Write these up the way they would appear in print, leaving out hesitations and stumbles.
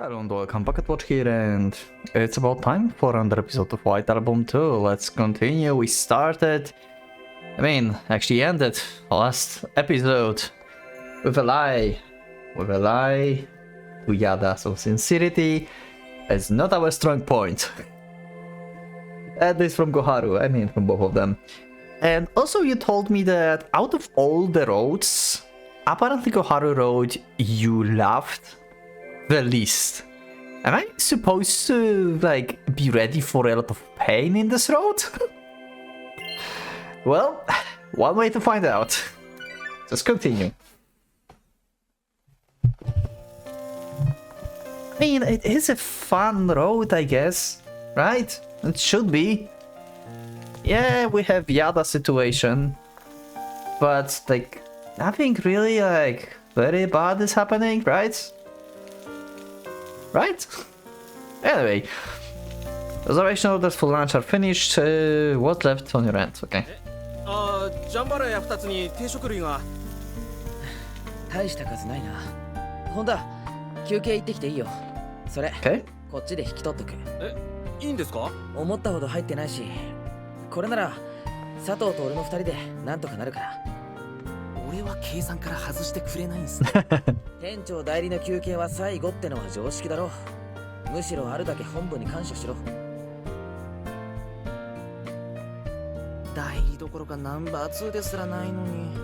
Hello and welcome, PocketWatch here, and it's about time for another episode of White Album2. Let's continue. We started, actually ended the last episode with a lie to Yada. So sincerity is not our strong point. At least from Koharu, from both of them. And also you told me that out of all the roads, apparently Koharu road you loved the least. Am I supposed to, be ready for a lot of pain in this road? Well, one way to find out. Let's continue. It is a fun road, I guess, right? It should be. Yeah, we have Yada situation, but, nothing really, very bad is happening, right? Right? Anyway, reservation orders for lunch are finished. What's left on your end? Okay. ジャンバラヤ2つに定食類が大した数ないな。ほんだ、休憩行ってきていいよ。それ、Okay. こっちで引き取っとく。いいんですか？思ったほど入ってないし、これなら佐藤と俺の2人でなんとかなるから。俺は計算から外してくれないんすね。店長代理の休憩は最後ってのは常識だろ。むしろあるだけ本部に感謝しろ。代理どころかナンバー2ですらないのに。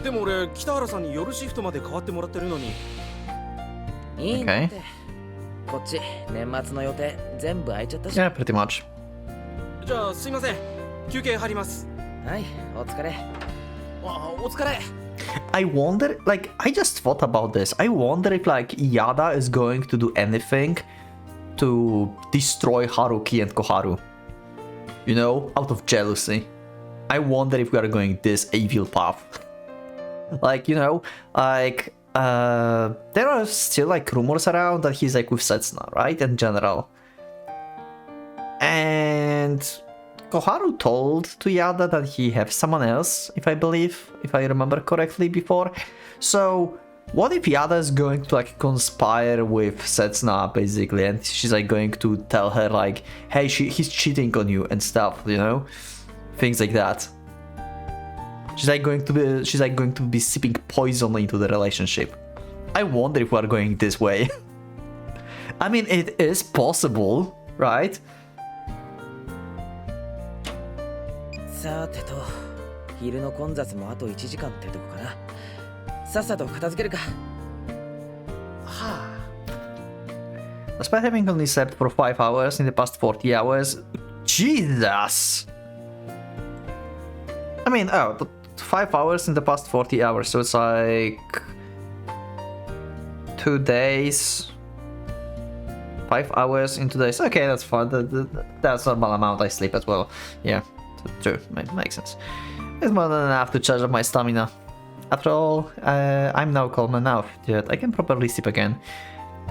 でも俺北原さんに夜シフトまで変わってもらってるのに。いいんだって。こっち年末の予定全部空いちゃったし。Yeah, pretty much. じゃあすいません。休憩入ります。はい、お疲れ。お疲れ。I wonder, I just thought about this. I wonder if, Yada is going to do anything to destroy Haruki and Koharu. You know, out of jealousy. I wonder if we are going this evil path. There are still, rumors around that he's, with Setsuna, right? In general. And Koharu told to Yada that he has someone else, if I remember correctly before. So, what if Yada is going to conspire with Setsuna basically, and she's going to tell her hey, he's cheating on you and stuff, you know, things like that. She's going to be sipping poison into the relationship. I wonder if we are going this way. It is possible, right? さてと、昼の混雑もあと1時間ってとこかな。さっさと片付けるか。はあ。Despite having only slept for 5 hours in the past 40 hours, Jesus! 5 hours in the past 40 hours, so it's 2 days. 5 hours in 2 days. Okay, that's fine. That's a normal amount I sleep as well. Yeah. True, makes sense. It's more than enough to charge up my stamina. After all, I'm now calm enough that I can properly sleep again.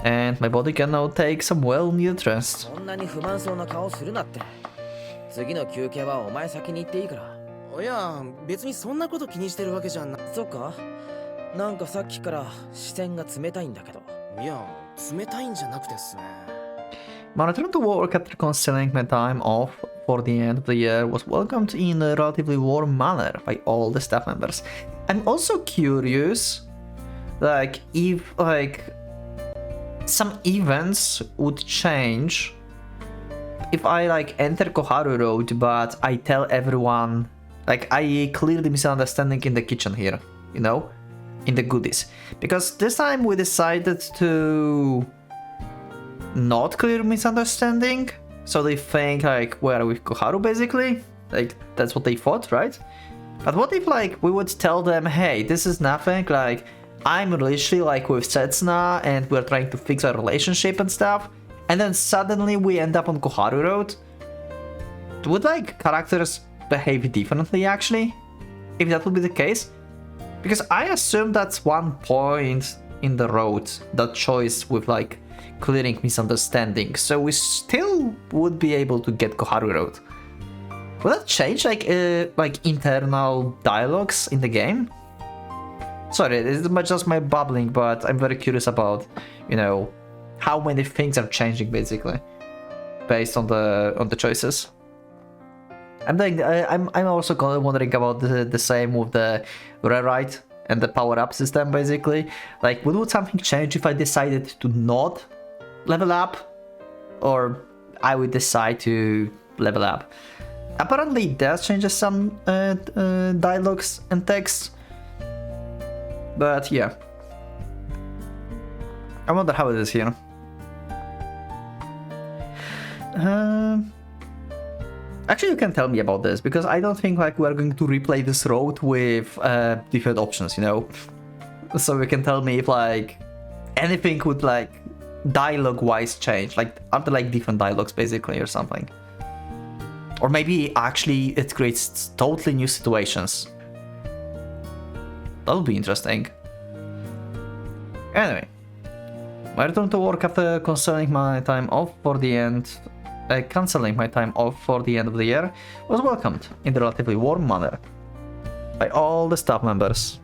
And my body can now take some well-needed rest. そんなに不満そうな顔するなって。次の休憩はお前先に行っていいから。いや、別にそんなこと気にしてるわけじゃな。そっか？なんかさっきから視線が冷たいんだけど。いや、冷たいんじゃなくてっすね。My return to work after considering my time off for the end of the year was welcomed in a relatively warm manner by all the staff members. I'm also curious, if some events would change if I enter Koharu Road, but I tell everyone, I clear the misunderstanding in the kitchen here, you know, in the goodies. Because this time we decided to not clear misunderstanding, so they think we are with Koharu basically, that's what they thought, right? But what if we would tell them, hey, this is nothing, I'm literally with Setsuna and we're trying to fix our relationship and stuff, and then suddenly we end up on Koharu Road? Would characters behave differently actually, if that would be the case? Because I assume that's one point in the road, that choice with clearing misunderstanding, so we still would be able to get Koharu Road. Will that change internal dialogues in the game? Sorry, this is just my babbling, but I'm very curious about, you know, how many things are changing basically, based on the choices. I'm also kind of wondering about the same with the rewrite and the power-up system basically. Like, would something change if I decided to not level up, or I would decide to level up? Apparently, it does change some dialogues and text, but yeah, I wonder how it is here. Actually, you can tell me about this, because I don't think like we're going to replay this road with different options, you know. So you can tell me if like anything would like dialogue-wise change. Like, are there like different dialogues basically or something? Or maybe actually it creates totally new situations. That would be interesting. Anyway, my return to work after cancelling my time off for the end of the year was welcomed in a relatively warm manner by all the staff members.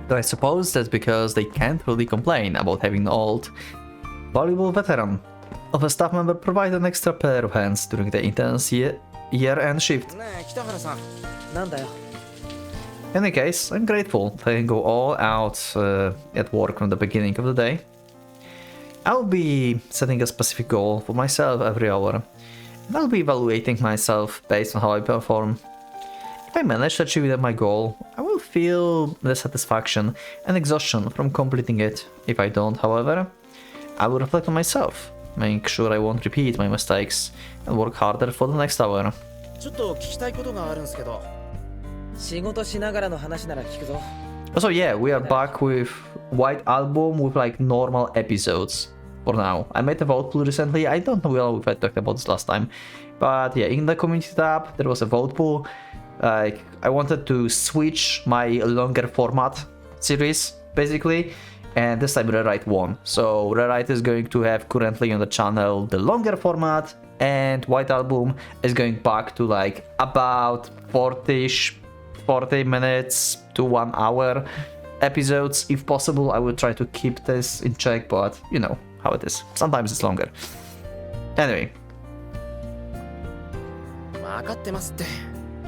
Though I suppose that's because they can't really complain about having an old, valuable veteran of a staff member provide an extra pair of hands during the intense year-end shift. ねえ北原さん。なんだよ。 In any case, I'm grateful that I can go all out at work from the beginning of the day. I'll be setting a specific goal for myself every hour, and I'll be evaluating myself based on how I perform. If I manage to achieve my goal, I will feel the satisfaction and exhaustion from completing it. If I don't, however, I will reflect on myself, make sure I won't repeat my mistakes, and work harder for the next hour. ちょっと聞きたいことがあるんですけど。仕事しながらの話なら聞くぞ。 So yeah, we are back with White Album with like normal episodes for now. I made a vote pool recently. I don't know if I talked about this last time, but yeah, in the community tab there was a vote pool. Like, I wanted to switch my longer format series basically, and this time Rewrite won. So Rewrite is going to have currently on the channel the longer format, and White Album is going back to like about 40 minutes to 1 hour episodes. If possible, I will try to keep this in check, but you know how it is. Sometimes it's longer. Anyway. 分かってますって。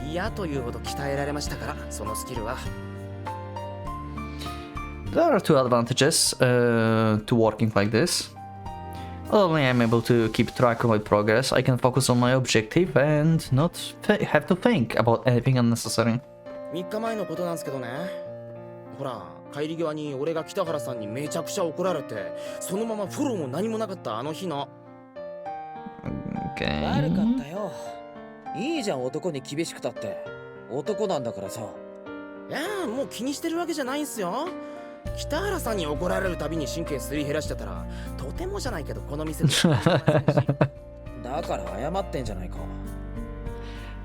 嫌というほど鍛えられましたから、そのスキルは。There are two advantages to working like this. Not only am I able to keep track of my progress, I can focus on my objective and not have to think about anything unnecessary. 3日前のことなんですけどね。ほら、帰り際に俺が北原さんにめちゃくちゃ怒られて、そのままフォローも何もなかったあの日の。Okay. 悪かったよ。いいじゃん、男に厳しくたって。男なんだからさ。いやー、もう気にしてるわけじゃないんすよ。北原さんに怒られるたびに神経すり減らしてたら、とてもじゃないけどこの店で。だから謝ってんじゃないか。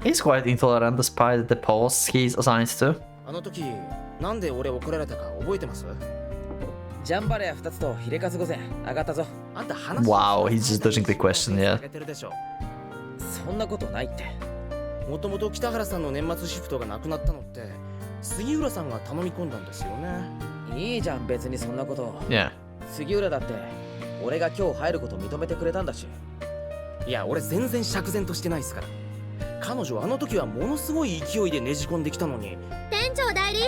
He's quite intolerant despite the posts he's assigned to. あの時、なんで俺怒られたか覚えてます？ジャンバレア2つとヒレカツ御膳上がったぞ。あんた話 Wow, he's just dodging the question, yeah. そんなことないって。もともと北原さんの年末シフトがなくなったのって杉浦さんが頼み込んだんですよね。いいじゃん、別にそんなこと。Yeah. 杉浦だって俺が今日入ること認めてくれたんだし。いや、俺全然釈然としてないですから。彼女あの時はものすごい勢いでねじ込んできたのに。店長代理、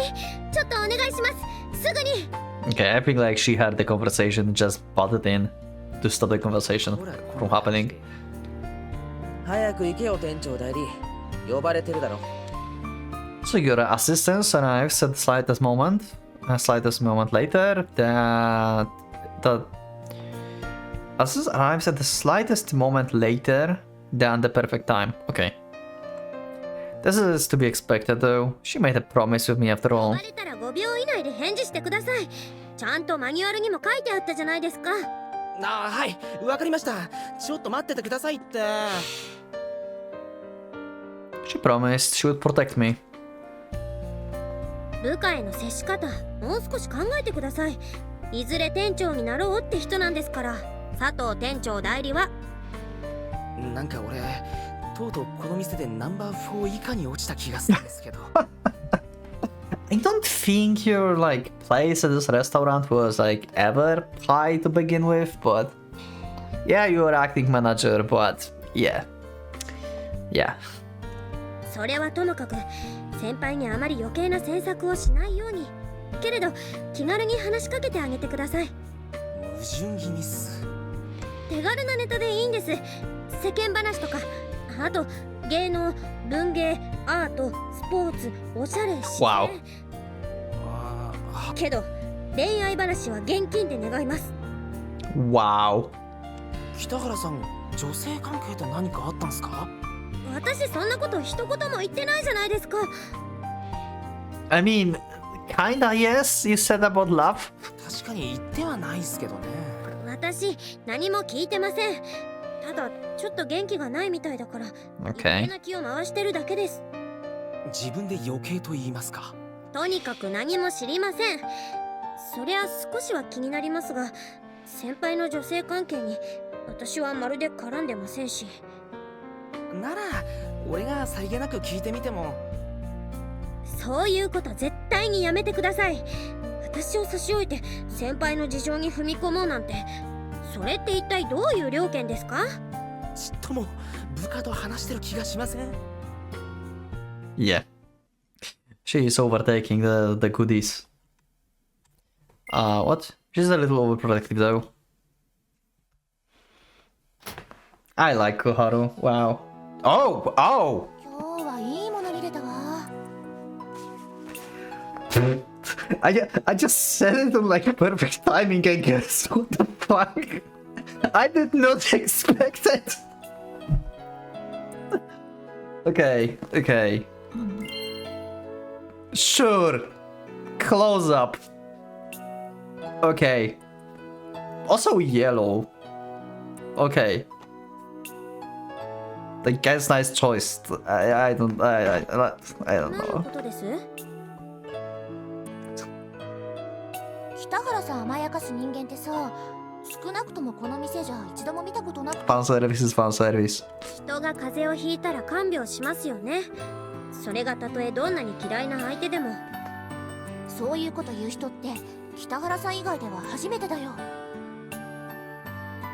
ちょっとお願いします。すぐに。Okay, I think like she had the conversation and just butted in to stop the conversation from happening. 早く行けよ、店長代理。呼ばれてるだろ。So your assistance arrives at the slightest moment. A slightest moment later, the assist arrives at the slightest moment later than the perfect time. Okay. This is to be expected though. She made a promise with me after all. 呼ばれたら5秒以内で返事してください。ちゃんとマニュアルにも書いてあったじゃないですか。ああ、はい、わかりました。ちょっと待っててくださいって。She promised she would protect me. 部下への接し方、もう少し考えてください。いずれ店長になろうって人なんですから。佐藤店長代理は。なんか俺、とうとうこの店でナンバー4以下に落ちた気がするんですけど。I don't think your like place at this restaurant was like ever high to begin with, but yeah, you were acting manager, but yeah. それはともかく先輩にあまり余計な詮索をしないように。けれど気軽に話しかけてあげてください。矛盾気味っす。手軽なネタでいいんです。世間話とか、あと芸能、文芸、アート、スポーツ、おしゃれ、自然。 Wow. けど恋愛話は現金で願います。 Wow. 北原さん、女性関係と何かあったんすか？私そんなこと一言も言ってないじゃないですか。 I mean, kinda yes, you said about love. 確かに言ってはないっすけどね。私何も聞いてません。ただちょっと元気がないみたいだから、 Okay. 余計な気を回してるだけです。自分で余計と言いますか。とにかく何も知りません。そりゃ少しは気になりますが、先輩の女性関係に私はまるで絡んでませんし。なら俺がさりげなく聞いてみても。そういうこと絶対にやめてください。私を差し置いて先輩の事情に踏み込もうなんて、それって一体どういう了見ですか？ちっとも部下と話してる気がしません。 Yeah. She is overtaking the goodies. What? She's a little overprotective though. I like Koharu. Wow. Oh! Oh! 今日はいいもの見れたわ。I just said it on like perfect timing, I guess. What the fuck? I did not expect it. Okay. Sure. Close up. Okay. Also yellow. Okay. The guy's nice choice. I don't know. 何のことです？北原さん甘やかす人間ってさ、少なくともこの店じゃ一度も見たことなくて。 Fan service is fan service. 人が風邪をひいたら看病しますよね。それがたとえどんなに嫌いな相手でも。そういうこと言う人って北原さん以外では初めてだよ。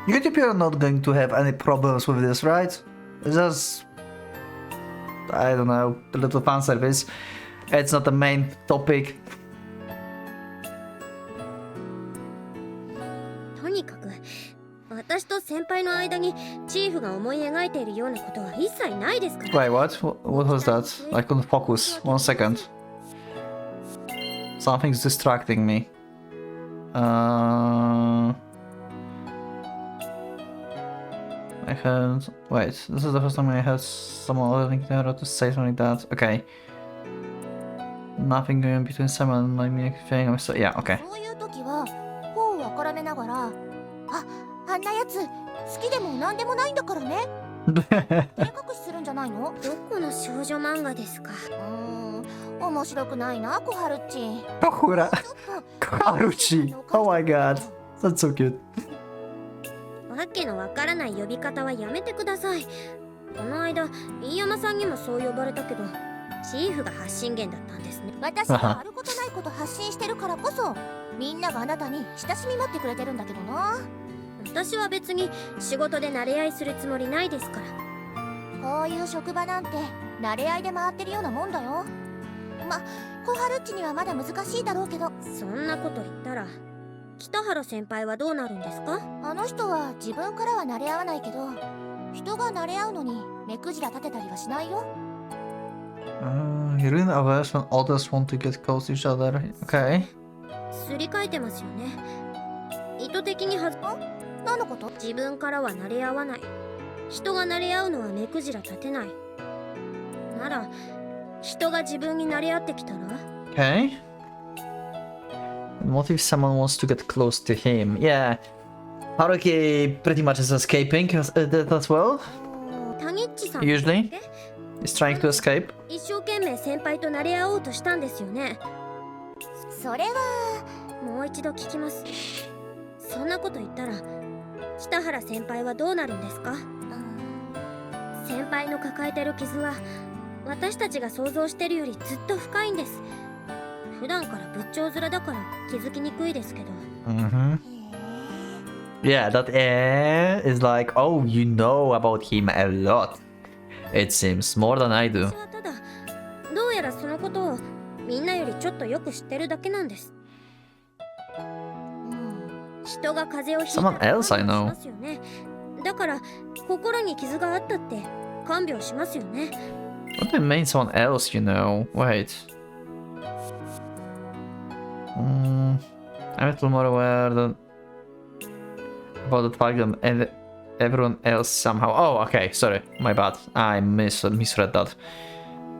You are not going to have any problems with this, right? It's just, I don't know, a little fan service. It's not the main topic. とにかく私と先輩の間にチーフが思い描いているようなことは一切ないですから。 Wait, what? What was that? I couldn't focus. 1 second. Something's distracting me. I heard. Wait, this is the first time I heard someone other than Kitaro to say something like that. Okay. Nothing going on between someone and my me thing. I'm so yeah, okay. そういう時は頬をわからめながら、あんなやつ好きでもなんでもないんだからね。照れ隠しするんじゃないの？どこの少女漫画ですか？面白くないな、小春っち。Kohura. Koharuchi. Oh my god. That's so cute. わけのわからない呼び方はやめてください。この間、飯山さんにもそう呼ばれたけど、チーフが発信源だったんですね。私があることないこと発信してるからこそ、みんながあなたに親しみ持ってくれてるんだけどな。私は別に仕事で慣れ合いするつもりないですから。こういう職場なんて慣れ合いで回ってるようなもんだよ。小春っちにはまだ難しいだろうけど。そんなこと言ったら北原先輩はどうなるんですか？あの人は自分からは慣れ合わないけど、人が慣れ合うのに目くじら立てたりはしないよ。You're in averse when others want to get close to each other. Okay. すり替えてますよね。意図的に何のこと？自分からは慣れ合わない。人が慣れ合うのは目くじら立てない。なら、人が自分に慣れ合ってきたら？ Okay. What if someone wants to get close to him? Yeah. Haruki pretty much is escaping as well. タニッチさん Usually. He's trying to escape. 一生懸命先輩と慣れ合おうとしたんですよね。それはもう一度聞きます。そんなこと言ったら北原先輩はどうなるんですか？先輩の抱えてる傷は私たちが想像してるよりずっと深いんです。普段から仏頂面だから気づきにくいですけど。 Yeah, that is like, oh, you know about him a lot. It seems more than I do. 私はただどうやらそのことをみんなよりちょっとよく知ってるだけなんです。人が風邪をひいた Someone ら else I 看 know. 病しますよね。だから心に傷があったって看病しますよね。 What do you mean someone else you know? Wait. I'm a little more aware about the fact that everyone else somehow... Oh, okay, sorry, my bad. I misread that.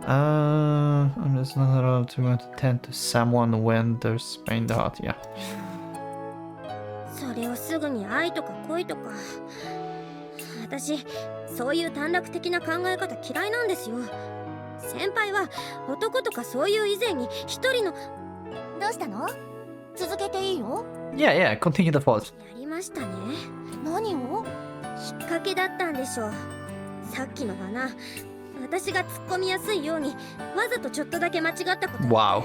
I'm just not allowed to attend to someone when there's pain in the heart, yeah. それをすぐに愛とか恋とか。私そういう短絡的な考え方嫌いなんですよ。先輩は男とかそういう以前に一人の。どうしたの？続けていいよ。Yeah, continue the thought. やりましたね。何を？きっかけだったんでしょう。さっきのがな、私が突っ込みやすいようにわざとちょっとだけ間違ったこと。 Wow.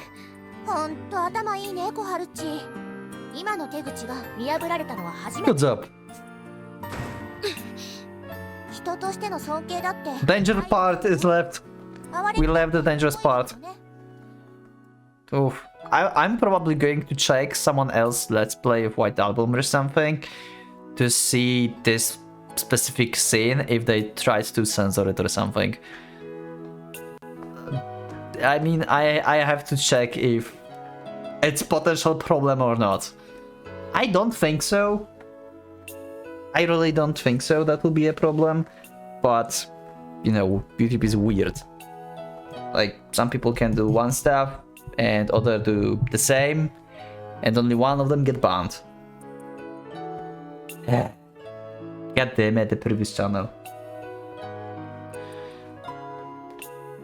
ほんと頭いいね、小春っち。今の手口が見破られたのは初めて。 What's up? 人としての尊敬だって。 Danger part is left. We left the dangerous part. Oof. I'm probably going to check someone else Let's Play of White Album or something to see this specific scene if they tried to censor it or something. I mean, I have to check if it's potential problem or not. I don't think so. I really don't think so that will be a problem, but you know, YouTube is weird. Like, some people can do one stuff and other do the same, and only one of them get banned. God damn it, the previous channel.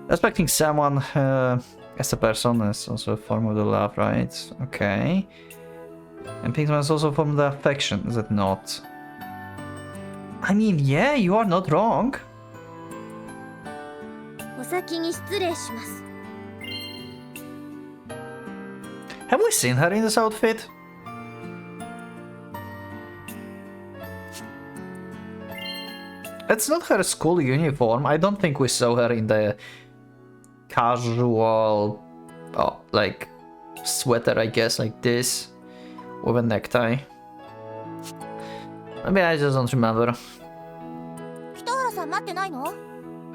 Respecting someone as a person is also a form of the love, right? Okay. And picking someone is also a form of the affection, is it not? I mean, yeah, you are not wrong. お先に失礼します。 Have we seen her in this outfit? It's not her school uniform. I don't think we saw her in the casual, like, sweater, I guess, like this, with a necktie. Maybe I just don't remember. 北原さん待ってないの？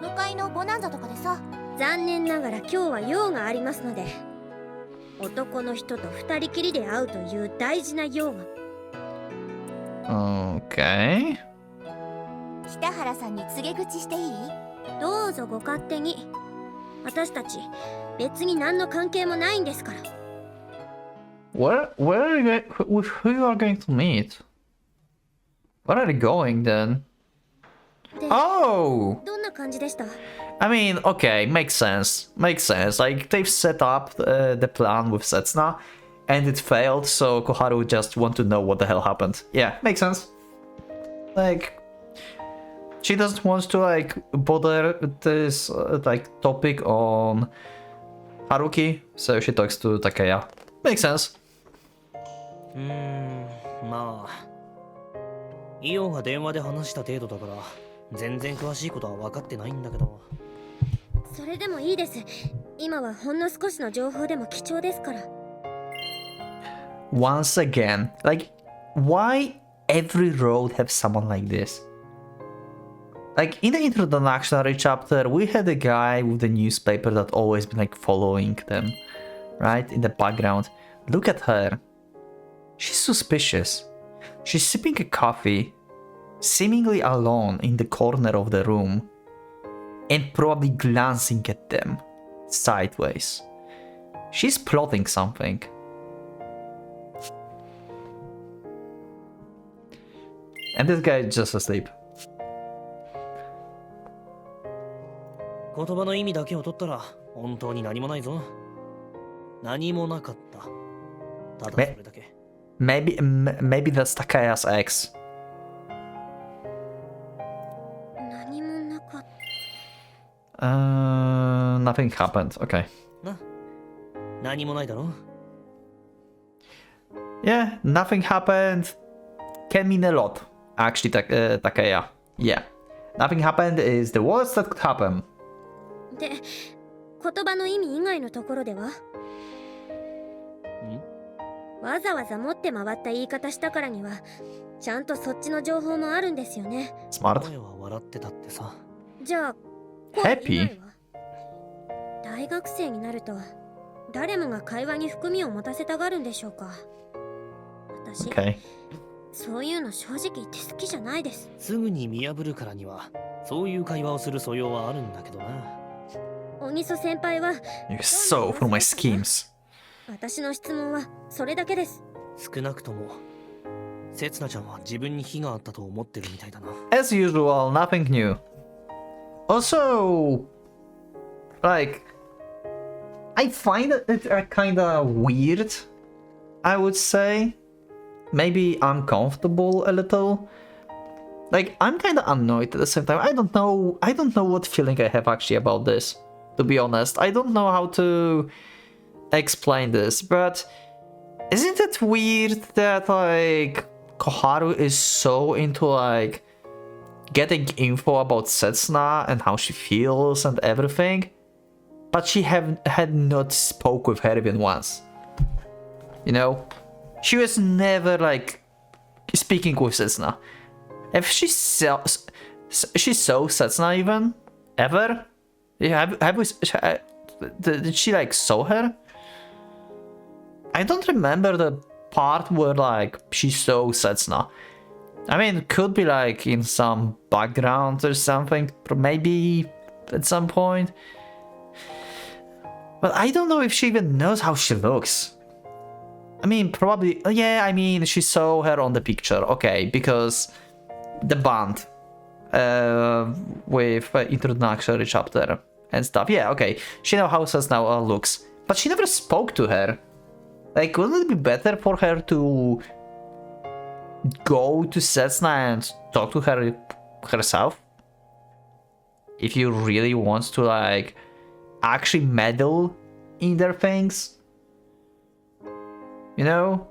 向かいのボナンザとかでさ。残念ながら今日は用がありますので、男の人と二人きりで会うという大事な用が。 Okay. 北原さんに告げ口していい？どうぞご勝手に。私たち別に何の関係もないんですから。 Where are you going? Who you are going to meet? Where are you going then? で、 Oh! どんな感じでした？ I mean, okay, makes sense. Makes sense. Like, they've set up the plan with Setsuna, and it failed, so Koharu just want to know what the hell happened. Yeah, makes sense. Like, she doesn't want to, like, bother this, like, topic on Haruki, so she talks to Takeya. Makes sense. まあイオが電話で話した程度だから全然詳しいことは分かってないんだけど。それでもいいです。今はほんの少しの情報でも貴重ですから。 Once again, like, why every road have someone like this? Like, in the introductory chapter, we had a guy with the newspaper that always been, like, following them, right? In the background. Look at her. She's suspicious. She's sipping a coffee, seemingly alone in the corner of the room, and probably glancing at them sideways. She's plotting something. And this guy is just asleep. 言葉の意味だけを取ったら本当に何もないぞ。何もなかった。ただそれだけ。Maybe that's Takeya's ex. 何もなかった。 Nothing happened. Okay. な、何もないだろ Yeah, nothing happened can mean a lot, actually, Takeya. Yeah, nothing happened is the worst that could happen. で、言葉の意味以外のところではわざわざ持って回った言い方したからにはちゃんとそっちの情報もあるんですよね。 Smart. 声は笑ってたってさ。じゃあ声 Happy? 以外は大学生になると誰もが会話に含みを持たせたがるんでしょうか。私、 Okay. そういうの正直言って好きじゃないです。すぐに見破るからにはそういう会話をする素養はあるんだけどな。おぎそ先輩は You're so full of my schemes. 私の質問はそれだけです。少なくともせつなちゃんは自分に非があったと思ってるみたいだな。 As usual, nothing new. Also, like, I find it kinda weird, I would say. Maybe uncomfortable a little. Like, I'm kinda annoyed at the same time. I don't know what feeling I have actually about this, to be honest. I don't know how to explain this, but isn't it weird that, like, Koharu is so into, like, getting info about Setsuna and how she feels and everything, but she had not spoke with her even once. You know? She was never, like, speaking with Setsuna. If she saw Setsuna even? Ever? Yeah, did she, like, saw her? I don't remember the part where, like, she saw Setsuna. I mean, it could be, like, in some background or something, maybe at some point. But I don't know if she even knows how she looks. I mean, probably, yeah, I mean, she saw her on the picture, okay, because the band with introductory chapter and stuff, yeah, okay, she knows how Setsuna looks, but she never spoke to her. Like, wouldn't it be better for her to go to Setsuna and talk to her herself? If you really want to, like, actually meddle in their things? You know?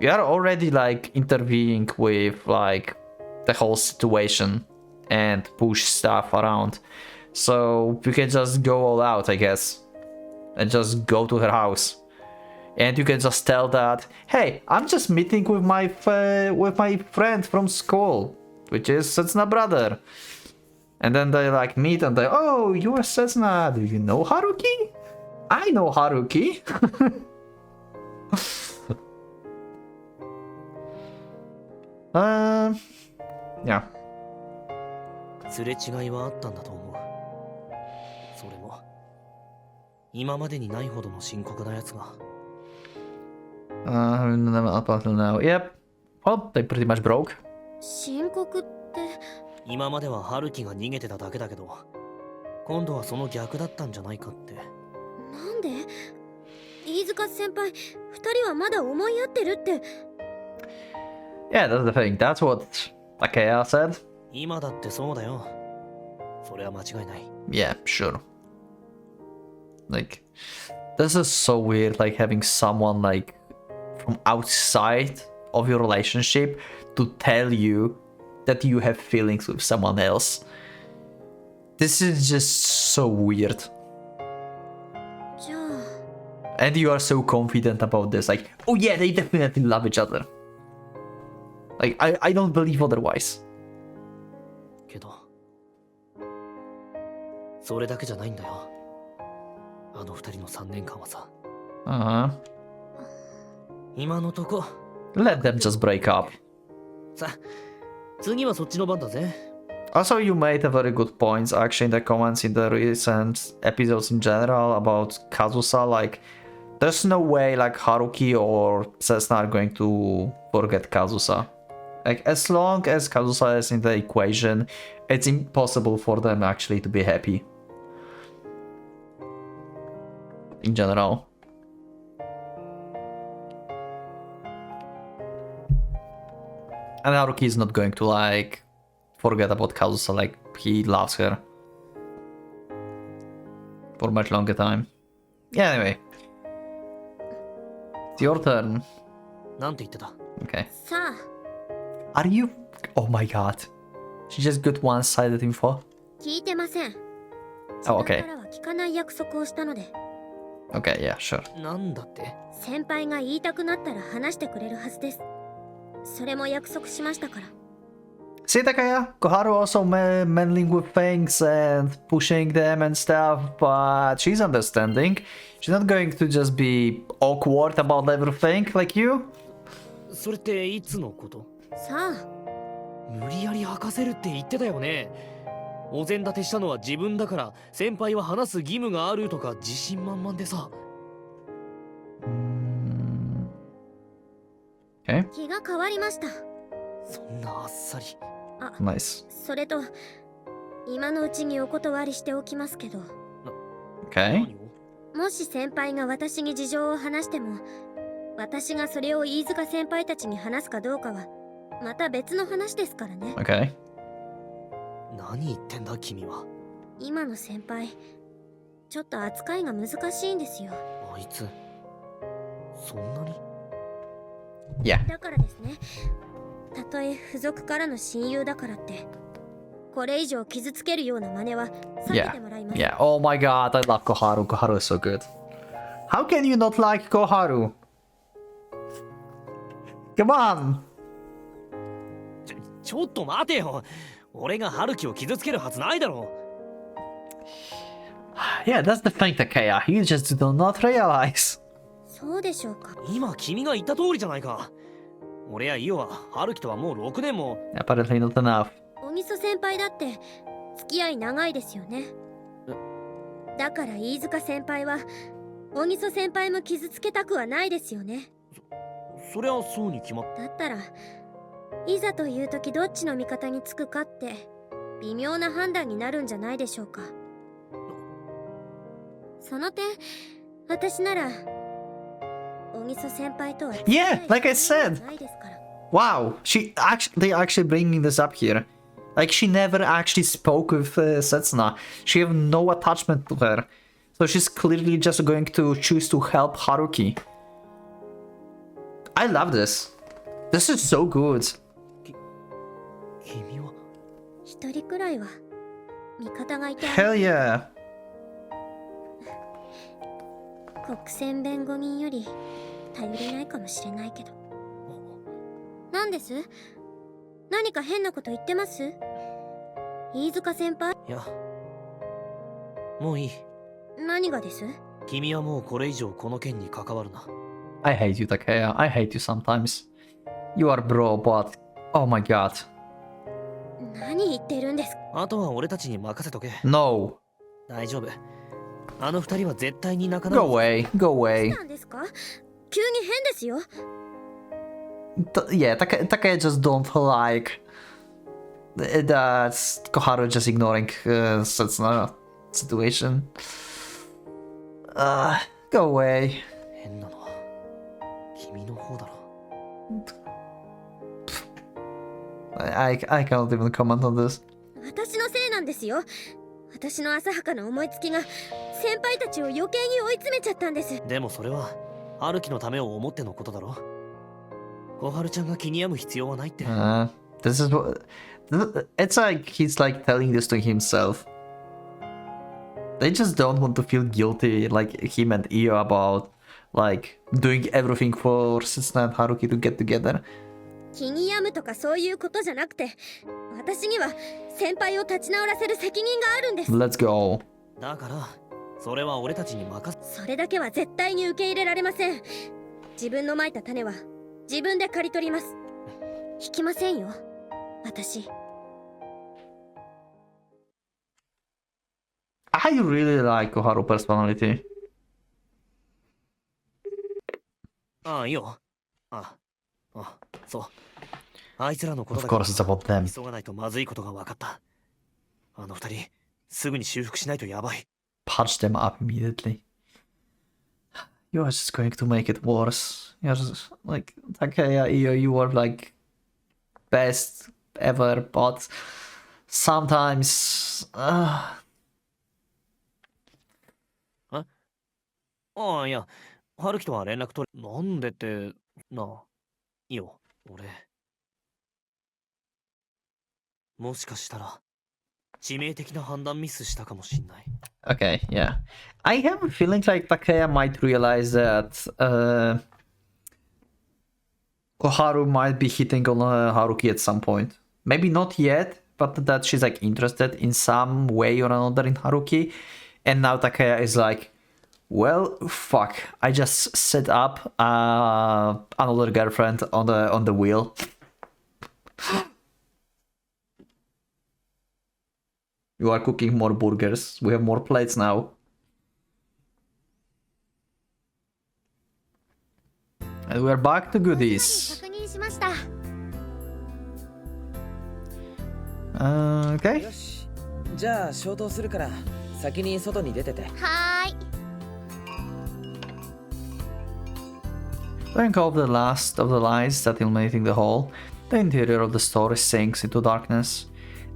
You are already, like, intervening with, like, the whole situation and push stuff around. So you can just go all out, I guess. And just go to her house. And you can just tell that, hey, I'm just meeting with my friend from school, which is Setsuna brother. And then they, like, meet and they, oh, you are Setsuna. Do you know Haruki? I know Haruki. Yeah. すれ違いはあったんだと思う。それも今までにないほどの深刻なやつが。Up until now. Yep. Well, they pretty much broke. 深刻って。今までは春樹が逃げてただけだけど、今度はその逆だったんじゃないかって。なんで？飯塚先輩、二人はまだ思い合ってるって。Yeah, that's the thing. That's what Takeya said. 今だってそうだよ。それは間違いない。Yeah, sure. Like, this is so weird, like, having someone, like, from outside of your relationship to tell you that you have feelings with someone else. This is just so weird. じゃあ。 And you are so confident about this, like, oh yeah, they definitely love each other. Like, I don't believe otherwise. けど、それだけじゃないんだよ。あの二人の3年間はさ。Uh-huh. 今のとこ。Let them just break up. さ、次はそっちの番だぜ。Also, you made a very good points actually in the comments in the recent episodes in general about Kazusa. Like, there's no way like Haruki or Setsuna are going to forget Kazusa. Like, as long as Kazusa is in the equation, it's impossible for them actually to be happy. In general. And Haruki is not going to, like, forget about Kazusa, like, he loves her. For much longer time. Yeah, anyway. It's your turn. なんて言ってた Okay. さあ、 Are you... Oh my god. She just got one-sided info. 聞いてません。 Oh, 自分 okay. からは聞かない約束をしたので、 Okay, yeah, sure. なんだって？先輩が言いたくなったら話してくれるはずです。それも約束しましたから。 See, Takaya, Koharu also meddling with things and pushing them and stuff, but she's understanding. She's not going to just be awkward about everything like you. それっていつのこと？さあ、無理やり吐かせるって言ってたよね。お膳立てしたのは自分だから先輩は話す義務があるとか自信満々でさ。Okay, 気が変わりました。そんなあっさり。nice. それと、今のうちにお断りしておきますけど、 Okay. 何を？もし先輩が私に事情を話しても、私がそれを飯塚先輩たちに話すかどうかはまた別の話ですからね。 Okay. 何言ってんだ君は。今の先輩、ちょっと扱いが難しいんですよ。あいつそんなに？ Yeah. だからですね、たとえ付属からの親友だからってこれ以上傷つけるような真似は避けてもらいます。 Yeah. Oh my god, I love Koharu. Koharu is so good. How can you not like Koharu? Come on. ちょっと待てよ。俺が春樹を傷つけるはずないだろ。 Yeah, that's the thing, Takaya. You just do not realize. そうでしょうか。今君が言った通りじゃないか。俺やイオは春樹とはもう6年も。 Apparently not enough. おみそ先輩だって付き合い長いですよね。だから飯塚先輩はおみそ先輩も傷つけたくはないですよね。そりゃそうに決まっだったらいざという時どっちの味方につくかって微妙な判断になるんじゃないでしょうか。その点私ならおみそ先輩とは Yeah, like I said. ないですから。 Wow, they actually bringing this up here. Like she never actually spoke with Setsuna. She have no attachment to her, so she's clearly just going to choose to help Haruki. I love this. This is so good. 君は。一人くらいは味方がいて Hell yeah. 国選弁護人より頼りないかもしれないけど。何です？何か変なこと言ってます？飯塚先輩？いや、もういい。何がです？君はもうこれ以上この件に関わるな。I hate you, Takaya. I hate you sometimes. You are bro, but oh my god. 何言ってるんですか？あとは俺たちに任せとけ。 No. 大丈夫。あの二人は絶対に仲直 Go り。 away. Go away. なんですか？急に変ですよ。Yeah, Takaya just don't like that Koharu just ignoring Setsuna situation. Go away. 変なのは君の方だろ。 I cannot even comment on this. 私のせいなんですよ。私の浅はかな思いつきが先輩たちを余計に追い詰めちゃったんです。でもそれは春樹のためを思ってのことだろ。小春ちゃんが気に病む必要はないって。 This is what it's like. He's like telling this to himself. They just don't want to feel guilty, like him and Io, about like doing everything for Setsuna and Haruki to get together. 気に病むとかそういうことじゃなくて、私には先輩を立ち直らせる責任があるんです。 Let's go. だからそれは俺たちに任せ。それだけは絶対に受け入れられません。自分のまいた種は自分で刈り取ります。引きませんよ、私。 I really like Koharu personality. ああいいよ。そう。あいつらのことだ Of course it's about them. 急がないとまずいことが分かった。あの二人すぐに修復しないとやばい。 Punch them up immediately. You are just going to make it worse. You're just like Takaya, Io, you were like best ever, but sometimes ああ、いや、春樹とは連絡取れ、なんでって、なあ、いいよ、俺。もしかしたら、致命的な判断ミスしたかもしんない。Okay, yeah. I have a feeling like Takaya might realize that Koharu might be hitting on Haruki at some point. Maybe not yet, but that she's like interested in some way or another in Haruki. And now Takaya is like, well, fuck. I just set up another girlfriend on the wheel. You are cooking more burgers. We have more plates now. And we're back to goodies. 確認しました。 Okay. よし、じゃあ消灯するから先に外に出てて。はーい。 Letting go of the last of the lights that illuminating the hall, the interior of the store sinks into darkness.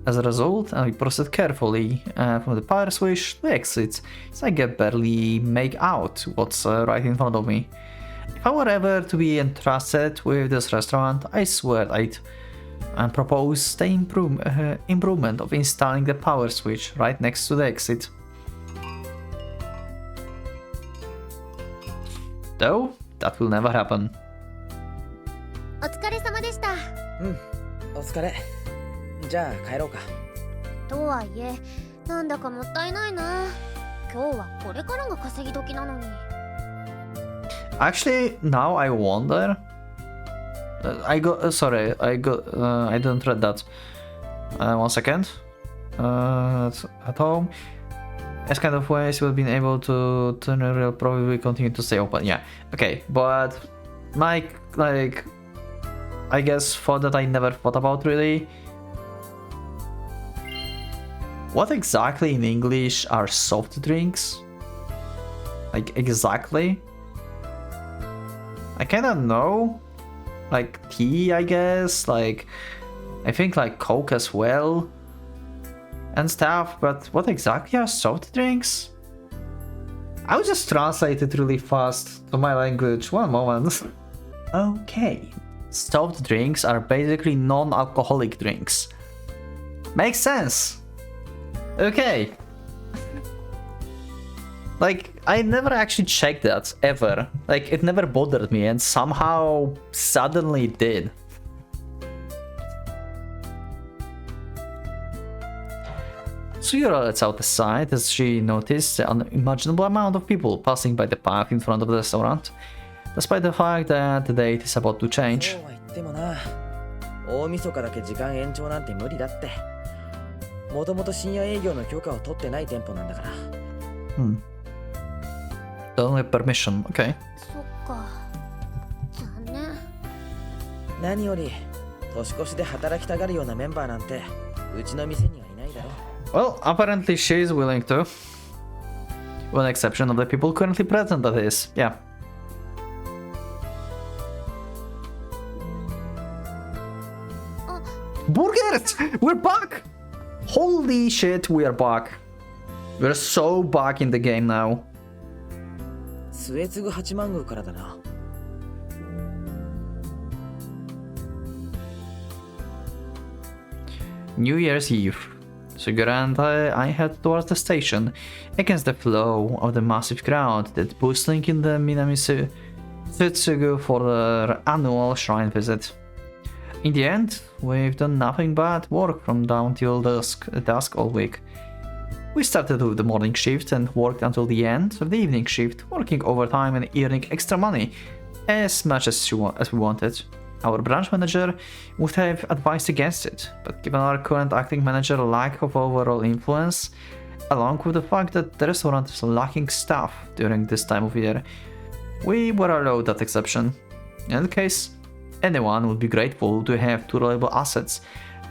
As a result, I proceed carefully from the power switch to the exits, as I can barely make out what's right in front of me. If I were ever to be entrusted with this restaurant, I swear I'd propose the improvement of installing the power switch right next to the exit. Though, that will never happen. お疲れ様でした。うん、お疲れ。じゃあ帰ろうか。とはいえ、なんだかもったいないな。今日はこれからが稼ぎ時なのに。Actually, now I wonder. I didn't read that. 1 second. At home. As kind of ways we've been able to turn will probably continue to stay open. Yeah. Okay, but my I guess thought that I never thought about really. What exactly in English are soft drinks? Like exactly? I kinda know. Like tea, I guess. Like I think like Coke as well. And stuff, but what exactly are soft drinks? I'll just translate it really fast to my language. One moment. Okay. Soft drinks are basically non-alcoholic drinks. Makes sense. Okay. Like, I never actually checked that, ever. Like, it never bothered me, and somehow suddenly it did. Suyura lets out a sigh as she noticed the unimaginable amount of people passing by the path in front of the restaurant, despite the fact that the date is about to change. そうは言ってもな、大晦日だけ時間延長なんて無理だって。もともと深夜営業の許可を取ってない店舗なんだから。Don't have permission, okay. そっか。残念。何より年越しで働きたがるようなメンバーなんてうちの店にはいないだろ。Well, apparently she is willing to. With an exception of the people currently present at this, yeah. Burgers! We're back! Holy shit, we are back. We're so back in the game now. 末継八幡宮からだな。New Year's Eve. Sugura and I head towards the station, against the flow of the massive crowd that's bustling in the Minami Tsutsugu for their annual shrine visit. In the end, we've done nothing but work from dawn till dusk all week. We started with the morning shift and worked until the end of the evening shift, working overtime and earning extra money, as much as we wanted. Our branch manager would have advised against it, but given our current acting manager's lack of overall influence, along with the fact that the restaurant is lacking staff during this time of year, we were allowed that exception. In any case, anyone would be grateful to have two reliable assets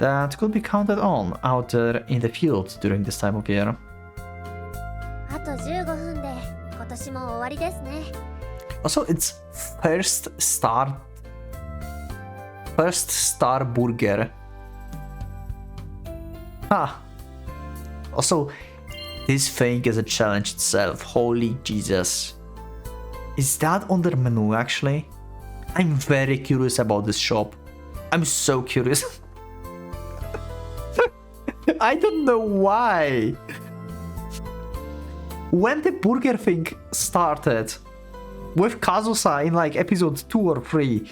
that could be counted on out there in the field during this time of year. あと15分で今年も終わりですね。 Also, it's first star burger. Also, this thing is a challenge itself. Holy Jesus. Is that on their menu actually? I'm very curious about this shop. I'm so curious. I don't know why. When the burger thing started with Kazusa in like episode 2 or 3.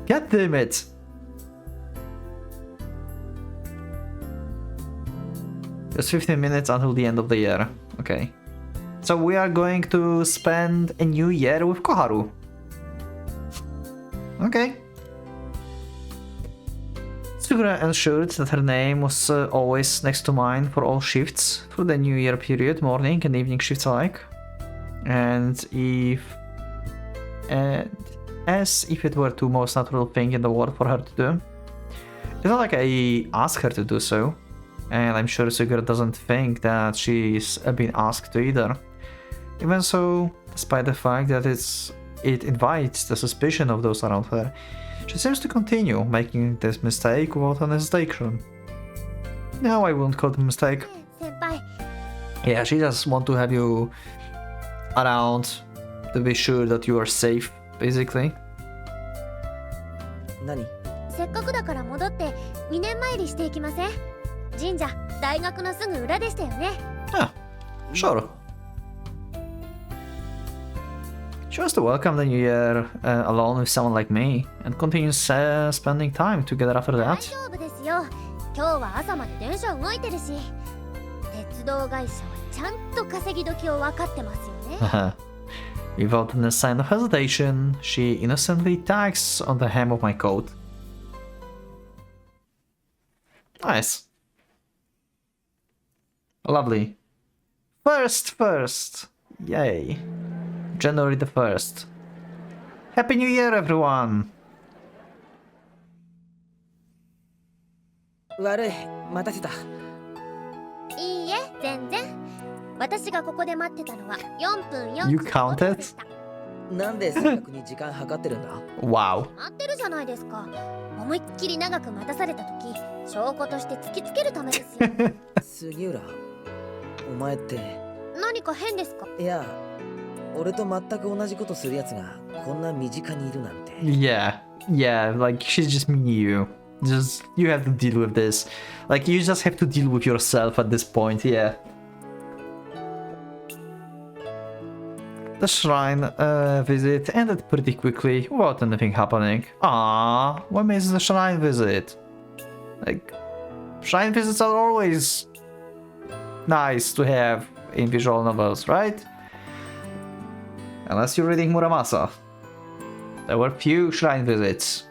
God damn it. Just 15 minutes until the end of the year. Okay. So we are going to spend a new year with Koharu. Okay. Sugura ensured that her name was always next to mine for all shifts through the New Year period, morning and evening shifts alike. And as if it were the most natural thing in the world for her to do. It's not like I asked her to do so, and I'm sure Sugura doesn't think that she's been asked to either. Even so, despite the fact that it invites the suspicion of those around her, she seems to continue making this mistake without an hesitation. No, I wouldn't call it a mistake. Senpai, Yeah, she just wants to have you around to be sure that you are safe, basically. 何？せっかくだから戻って2年参りしていきません？神社、大学のすぐ裏でしたよね。 Ah, sure. She wants to welcome the new year alone with someone like me and continues spending time together after 大 that. 丈夫ですよ。今日は朝まで電車動いてるし、鉄道会社はちゃんと稼ぎ時を分かってますよね。Without any sign of hesitation, she innocently tags on the hem of my coat. Nice. Lovely. First. Yay. January the 1st. Happy New Year, everyone! 悪い、待たせた。いいえ、全然。私がここで待ってたのは4分45 You counted? でした。なんで正確に時間計ってるんだ？ Wow. 待ってるじゃないですか。思いっきり長く待たされた時、証拠として突きつけるためですよ。杉浦、お前って。何か変ですか？いや、俺と全く同じことするやつがこんな身近にいるなんて。Yeah, like she's just mean you. Just, you have to deal with this. Like, you just have to deal with yourself at this point, yeah. The shrine visit ended pretty quickly without anything happening. Ah, what makes the shrine visit? Like, shrine visits are always nice to have in visual novels, right? Unless you're reading Muramasa. There were few shrine visits,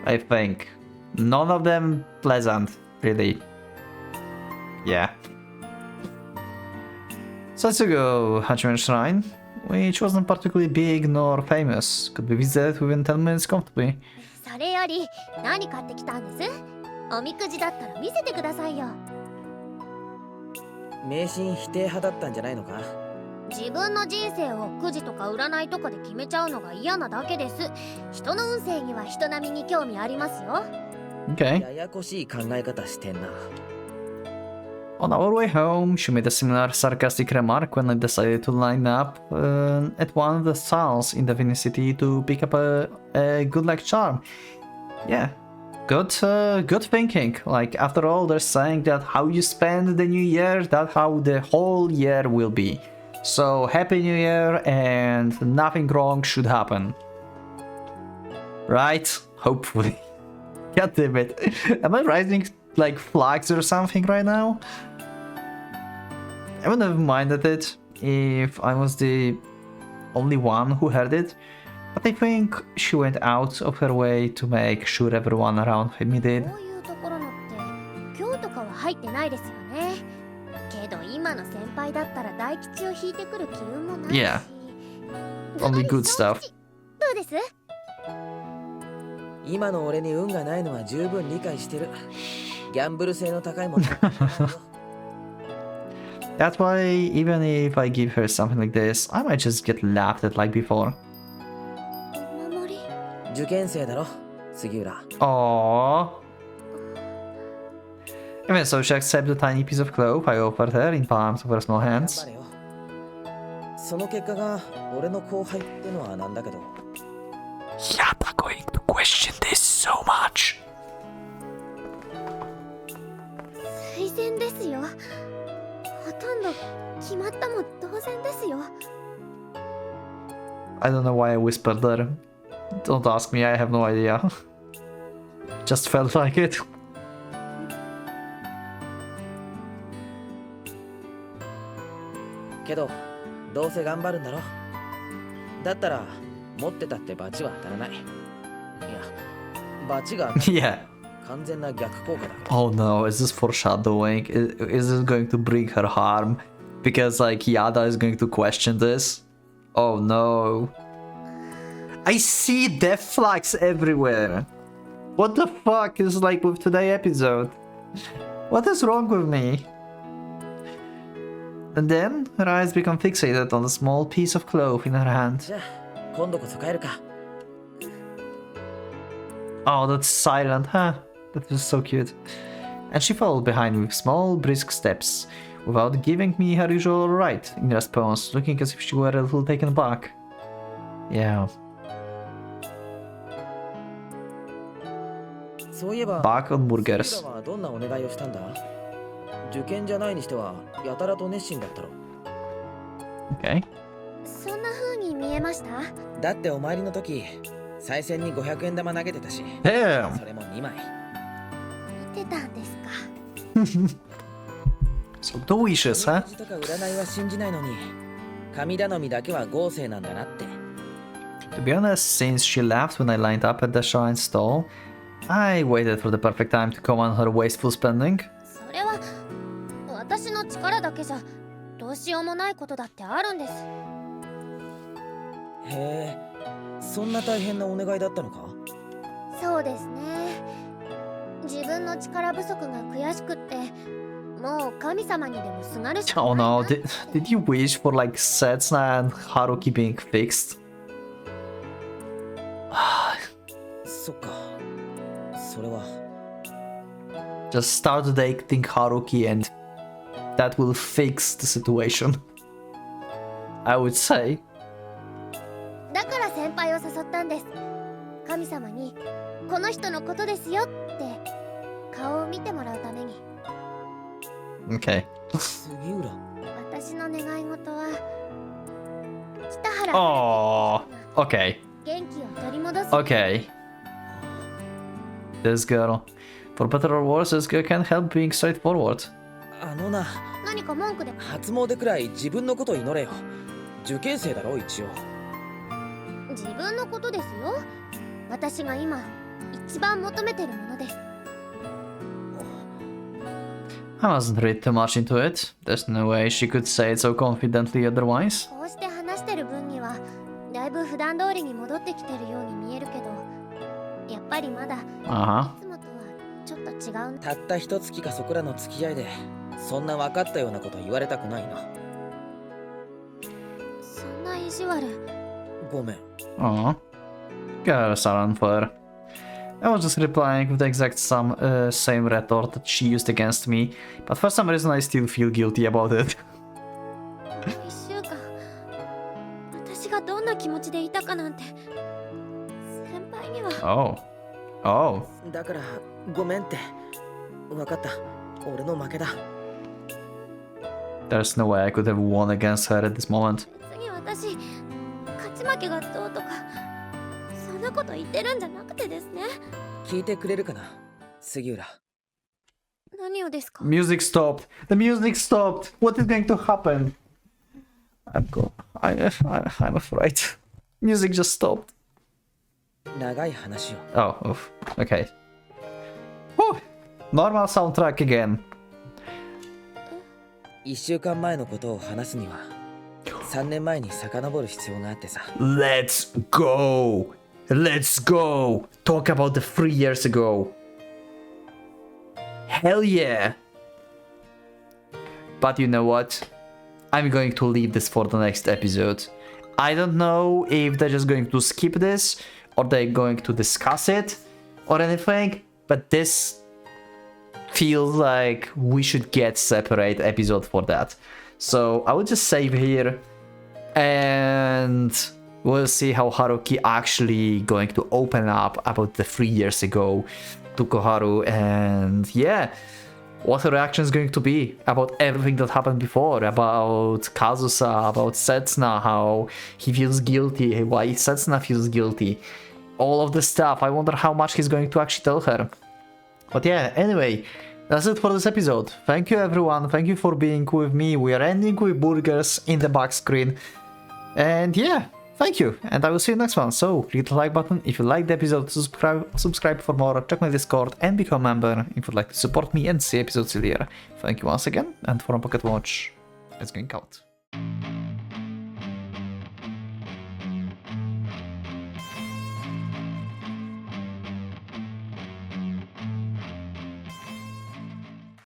I think. None of them pleasant, really. Yeah. So let's go Hachiman Shrine, which wasn't particularly big nor famous. Could be visited within 10 minutes comfortably. それより何買ってきたんです？おみくじだったら見せてくださいよ。迷信否定派だったんじゃないのか？自分の人生をくじとか占いとかで決めちゃうのが嫌なだけです。人の運勢には人並みに興味ありますよ。Okay. ややこしい考え方してんな。On our way home, she made a similar sarcastic remark when I decided to line up at one of the stalls in the vicinity to pick up a good luck charm. Yeah, good thinking. Like, after all, they're saying that how you spend the new year, that's how the whole year will be. So, Happy New Year, and nothing wrong should happen. Right? Hopefully. God damn it. Am I rising like flags or something right now? I wouldn't have minded it if I was the only one who heard it, but I think she went out of her way to make sure everyone around me did. こういうところのって今日とかは入ってないですよね。けど今の先輩だったら大吉を引いてくる機運もないし。Yeah. Only good stuff. どうです？今の俺に運がないのは十分理解してる。ギャンブル性の高いもの。That's why even if I give her something like this, I might just get laughed at like before. お守り。受験生だろ、杉浦。 Aww. Even so, she accepted the tiny piece of cloth I offered her in palms of her small 頑 hands. 張れよ。その結果が俺の後輩ってのはなんだけど。Yapa going to question this so much. 推薦ですよ。ほとんど決まったも同然ですよ。I don't know why I whispered that. Don't ask me, I have no idea. Just felt like it. けどどうせ頑張るんだろ。だったら持ってたってバチは当たらない。いや、バチが Yeah. 完全な逆効果だ。Oh no, is this foreshadowing? Is this going to bring her harm? Because like Yada is going to question this? Oh no. I see death flags everywhere. What the fuck is like with today's episode? What is wrong with me? And then her eyes become fixated on the small piece of cloth in her hand. じゃあ今度こそ帰るか。 Oh, that's silent, huh? That was so cute. And she followed behind with small, brisk steps, without giving me her usual right in response, looking as if she were a little taken aback. Yeah. そういえば Back on 杉 burgers. 浦はどんなお願いをしたんだ。受験じゃないにしてはやたらと熱心だったろ。 Okay. そんな風に見えました？だってお参りの時賽銭に500円玉投げてたし。 Damn! それも2枚。見てたんですか。 So delicious, huh? とか占いは信じないのに神頼みだけは豪勢なんだなって。 To be honest, since she left when I lined up at the shrine stall, I waited for the perfect time to comment her wasteful spending. それは私の力だけじゃどうしようもないことだってあるんです。へえ、そんな大変なお願いだったのか。そうですね。自分の力不足が悔しくって、もう神様にでもすがるしか Oh ない no, なって。 did you wish for like Setsuna and Haruki being fixed? そっか。それは Just start dating Haruki and that will fix the situation. I would say. だから先輩を誘ったんです。神様にこの人のことですよって顔を見てもらうために。 Okay. 杉浦。私の願い事は北原 Oh, okay. 元気を取り戻す。 Okay. This girl. For better or worse, this girl can't help being straightforward. あのな、何か文句で。初詣くらい自分のことを祈れよ。受験生だろ一応。自分のことですよ。私が今一番求めてるものです。 I mustn't read too much into it. There's no way she could say it so confidently otherwise. こうして話してる分にはだいぶ普段通りに戻ってきてるように見えるけど、やっぱりまだい Uh-huh. つもとはちょっと違う。たった一月かそこらの付き合いでそんな分かったようなこと言われたくないな。そんな意地悪。ごめん。 Aw. Girls are unfair. I was just replying with the exact same retort that she used against me, but for some reason I still feel guilty about it. 1週間私がどんな気持ちでいたかなんて先輩には。 Oh. Oh. だからごめんって。分かった。俺の負けだ。 There's no way I could have won against her at this moment. 次私勝ち負けがどうとかそんなこと言ってるんじゃなくてですね。聞いてくれるかな、杉浦。何をですか。 Music stopped. The music stopped. What is going to happen? I'm afraid. Music just stopped. 長い話よ。 Oh, oof. Okay. Whew. Normal soundtrack again. 1週間前のことを話すには3年前に遡る必要があってさ。 Let's go. Let's go. Talk about the 3 years ago. Hell yeah. But you know what? I'm going to leave this for the next episode. I don't know if they're just going to skip this or they're going to discuss it or anything, but this feels like we should get separate episode for that. So I will just save here. And we'll see how Haruki actually going to open up about the 3 years ago to Koharu, and yeah, what her reaction is going to be about everything that happened before, about Kazusa, about Setsuna, how he feels guilty, why Setsuna feels guilty, all of the stuff. I wonder how much he's going to actually tell her. But yeah, anyway, that's it for this episode. Thank you everyone, thank you for being with me. We are ending with burgers in the back screen. And yeah, thank you, and I will see you next one. So, click the like button if you liked the episode, subscribe for more, check my Discord, and become a member if you'd like to support me and see episodes earlier. Thank you once again, and from Pocket Watch, it's going out.